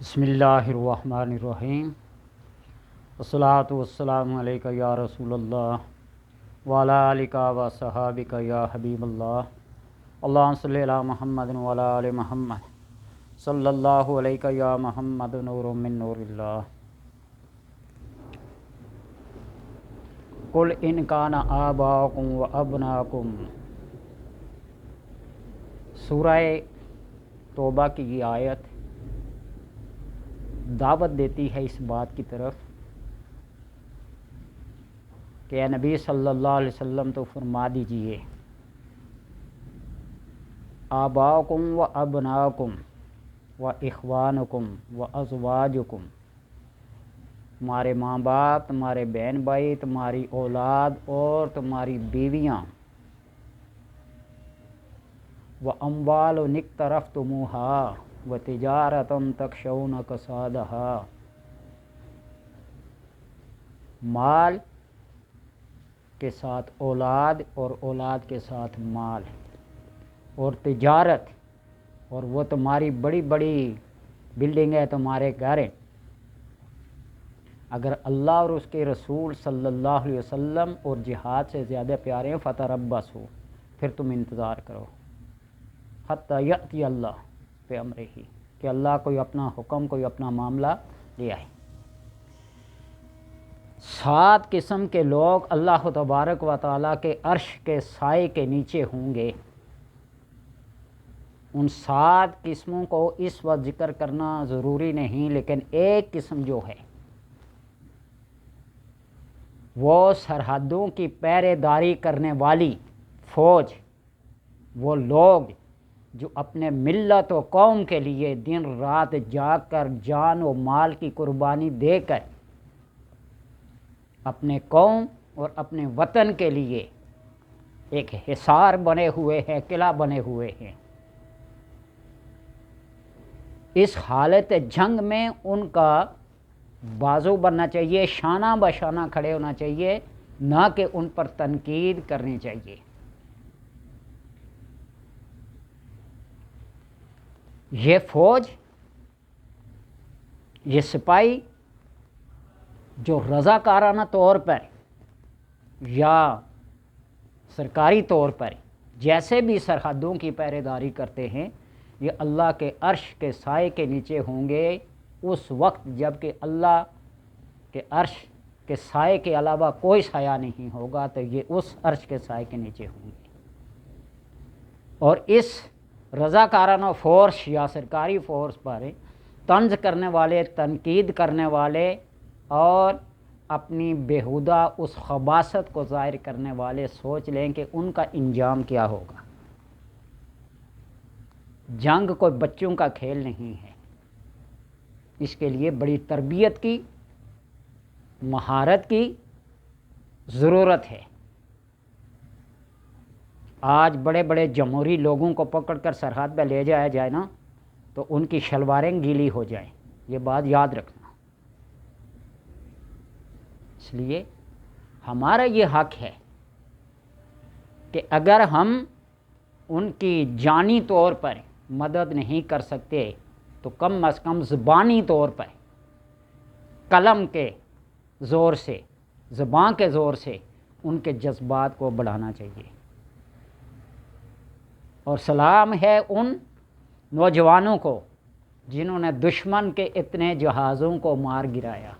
بسم اللہ الرحمن الرحیم والصلاۃ والسلام علیکہ یا رسول اللہ وعلی آلک و صحابک یا حبیب اللہ اللہم صلی علی محمد وعلی آل محمد صلی اللہ علیکہ یا محمد نور من نور اللہ قل ان کان آباؤکم و ابناؤکم۔ سورہ توبہ کی یہ آیت دعوت دیتی ہے اس بات کی طرف کہ اے نبی صلی اللہ علیہ وسلم تو فرما دیجئے آباؤکم و ابناؤکم و اخوانکم و ازواجکم، تمہارے ماں باپ، تمہارے بہن بھائی، تمہاری اولاد اور تمہاری بیویاں، و اموال اقترفتموها و تجارت تخشون کسادها، مال کے ساتھ اولاد اور اولاد کے ساتھ مال اور تجارت، اور وہ تمہاری بڑی بڑی بلڈنگ ہے، تمہارے گھر ہیں، اگر اللہ اور اس کے رسول صلی اللہ علیہ وسلم اور جہاد سے زیادہ پیارے ہیں فتربصوا، پھر تم انتظار کرو حتی یأتی اللہ بامرہ، کہ اللہ کوئی اپنا حکم، کوئی اپنا معاملہ لے آئے۔ 7 قسم کے لوگ اللہ تبارک و تعالیٰ کے عرش کے سائے کے نیچے ہوں گے۔ ان 7 قسموں کو اس وقت ذکر کرنا ضروری نہیں، لیکن ایک قسم جو ہے وہ سرحدوں کی پہرے داری کرنے والی فوج، وہ لوگ جو اپنے ملت و قوم کے لیے دن رات جاگ کر جان و مال کی قربانی دے کر اپنے قوم اور اپنے وطن کے لیے ایک حصار بنے ہوئے ہیں، قلعہ بنے ہوئے ہیں۔ اس حالت جنگ میں ان کا بازو بننا چاہیے، شانہ بشانہ کھڑے ہونا چاہیے، نہ کہ ان پر تنقید کرنی چاہیے۔ یہ فوج، یہ سپاہی جو رضاکارانہ طور پر یا سرکاری طور پر جیسے بھی سرحدوں کی پہرے داری کرتے ہیں، یہ اللہ کے عرش کے سائے کے نیچے ہوں گے اس وقت جب کہ اللہ کے عرش کے سائے کے علاوہ کوئی سایہ نہیں ہوگا، تو یہ اس عرش کے سائے کے نیچے ہوں گے۔ اور اس رضاکارانہ فورس یا سرکاری فورس پر طنز کرنے والے، تنقید کرنے والے اور اپنی بیہودہ اس خباثت کو ظاہر کرنے والے سوچ لیں کہ ان کا انجام کیا ہوگا۔ جنگ کوئی بچوں کا کھیل نہیں ہے، اس کے لیے بڑی تربیت کی، مہارت کی ضرورت ہے۔ آج بڑے بڑے جمہوری لوگوں کو پکڑ کر سرحد پہ لے جایا جائے نا تو ان کی شلواریں گیلی ہو جائیں، یہ بات یاد رکھنا۔ اس لیے ہمارا یہ حق ہے کہ اگر ہم ان کی جانی طور پر مدد نہیں کر سکتے تو کم از کم زبانی طور پر قلم کے زور سے، زبان کے زور سے ان کے جذبات کو بڑھانا چاہیے۔ اور سلام ہے ان نوجوانوں کو جنہوں نے دشمن کے اتنے جہازوں کو مار گرایا،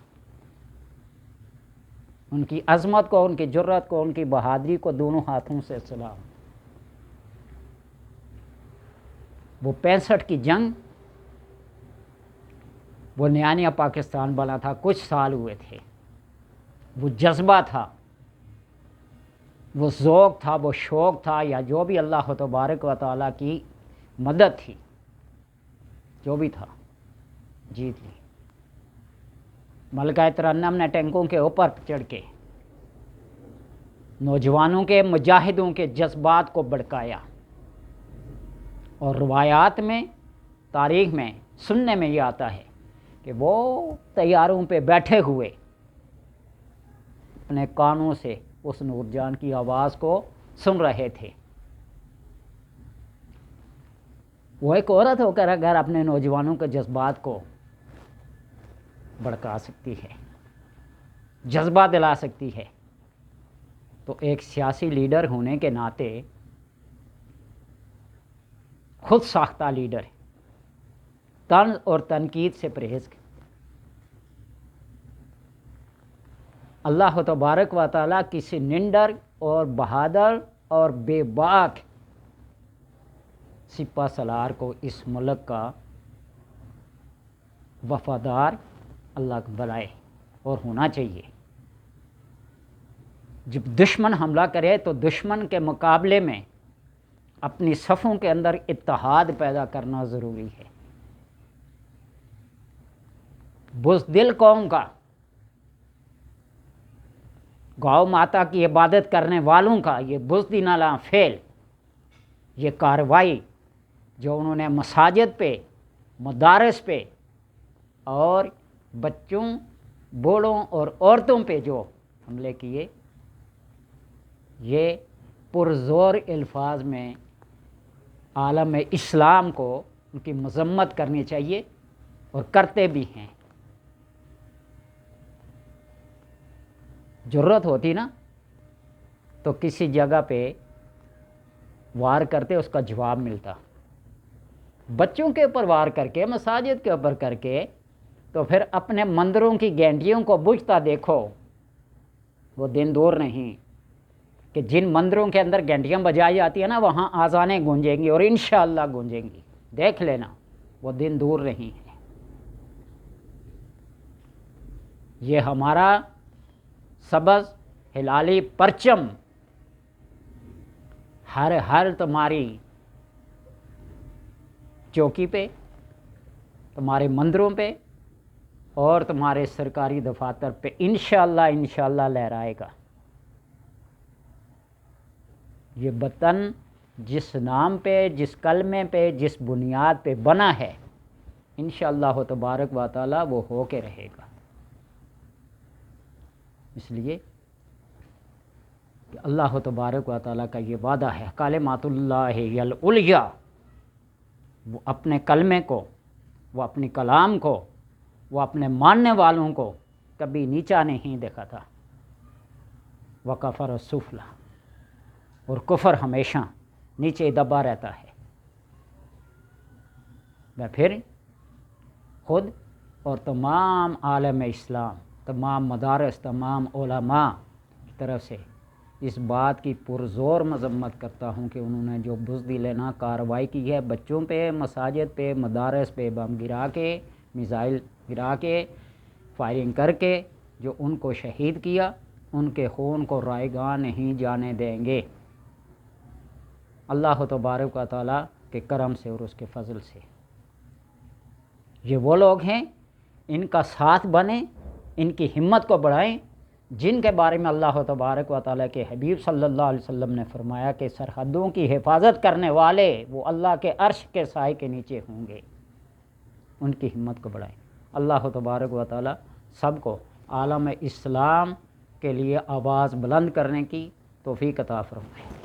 ان کی عظمت کو، ان کی جرات کو، ان کی بہادری کو دونوں ہاتھوں سے سلام۔ وہ 65 کی جنگ، وہ نیا نیا پاکستان بنا تھا، کچھ سال ہوئے تھے، وہ جذبہ تھا، وہ ذوق تھا، وہ شوق تھا، یا جو بھی اللہ تبارک و تعالیٰ کی مدد تھی، جو بھی تھا، جیت لی۔ ملکہ ترنم نے ٹینکوں کے اوپر چڑھ کے نوجوانوں کے، مجاہدوں کے جذبات کو بھڑکایا، اور روایات میں، تاریخ میں سننے میں یہ آتا ہے کہ وہ طیاروں پہ بیٹھے ہوئے اپنے کانوں سے اس نور جان کی آواز کو سن رہے تھے۔ وہ ایک عورت ہو کر اگر اپنے نوجوانوں کے جذبات کو بھڑکا سکتی ہے، جذبہ دلا سکتی ہے۔ تو ایک سیاسی لیڈر ہونے کے ناطے خود ساختہ لیڈر طنز اور تنقید سے پرہیز کریں۔ اللہ تبارک و تعالیٰ کسی ننڈر اور بہادر اور بے باک سپہ سالار کو اس ملک کا وفادار اللہ بنائے اور ہونا چاہیے۔ جب دشمن حملہ کرے تو دشمن کے مقابلے میں اپنی صفوں کے اندر اتحاد پیدا کرنا ضروری ہے۔ بزدل قوم کا، گاؤ ماتا کی عبادت کرنے والوں کا یہ بزدلانہ فعل، یہ کارروائی جو انہوں نے مساجد پہ، مدارس پہ اور بچوں، بوڑھوں اور عورتوں پہ جو حملے کیے، یہ پرزور الفاظ میں عالم اسلام کو ان کی مذمت کرنی چاہیے اور کرتے بھی ہیں۔ ضرورت ہوتی نا تو کسی جگہ پہ وار کرتے، اس کا جواب ملتا۔ بچوں کے اوپر وار کر کے، مساجد کے اوپر کر کے، تو پھر اپنے مندروں کی گھنٹیوں کو بجھتا دیکھو۔ وہ دن دور نہیں کہ جن مندروں کے اندر گھنٹیاں بجائی جاتی ہیں نا، وہاں آذانیں گونجیں گی اور انشاءاللہ گونجیں گی، دیکھ لینا، وہ دن دور نہیں ہے۔ یہ ہمارا سبز ہلالی پرچم ہر تمہاری چوکی پہ، تمہارے مندروں پہ اور تمہارے سرکاری دفاتر پہ انشاءاللہ لہرائے گا۔ یہ وطن جس نام پہ، جس کلمے پہ، جس بنیاد پہ بنا ہے، انشاءاللہ تبارک و تعالی وہ ہو کے رہے گا۔ اس لیے کہ اللہ تبارک و تعالیٰ کا یہ وعدہ ہے، کلمات اللہ العلیٰ، وہ اپنے کلمے کو، وہ اپنی کلام کو، وہ اپنے ماننے والوں کو کبھی نیچا نہیں دیکھا تھا۔ وکفر السفلی، اور کفر ہمیشہ نیچے دبا رہتا ہے۔ میں پھر خود اور تمام عالم اسلام، تمام مدارس، تمام علماء کی طرف سے اس بات کی پرزور مذمت کرتا ہوں کہ انہوں نے جو بزدلانہ کارروائی کی ہے، بچوں پہ، مساجد پہ، مدارس پہ بم گرا کے، میزائل گرا کے، فائرنگ کر کے جو ان کو شہید کیا، ان کے خون کو رائیگاں نہیں جانے دیں گے۔ اللہ تبارک و تعالیٰ کے کرم سے اور اس کے فضل سے یہ وہ لوگ ہیں، ان کا ساتھ بنیں، ان کی ہمت کو بڑھائیں، جن کے بارے میں اللہ تبارک و تعالیٰ کے حبیب صلی اللہ علیہ وسلم نے فرمایا کہ سرحدوں کی حفاظت کرنے والے وہ اللہ کے عرش کے سائے کے نیچے ہوں گے۔ ان کی ہمت کو بڑھائیں۔ اللہ تبارک و تعالیٰ سب کو عالم اسلام کے لیے آواز بلند کرنے کی توفیق عطا فرمائے۔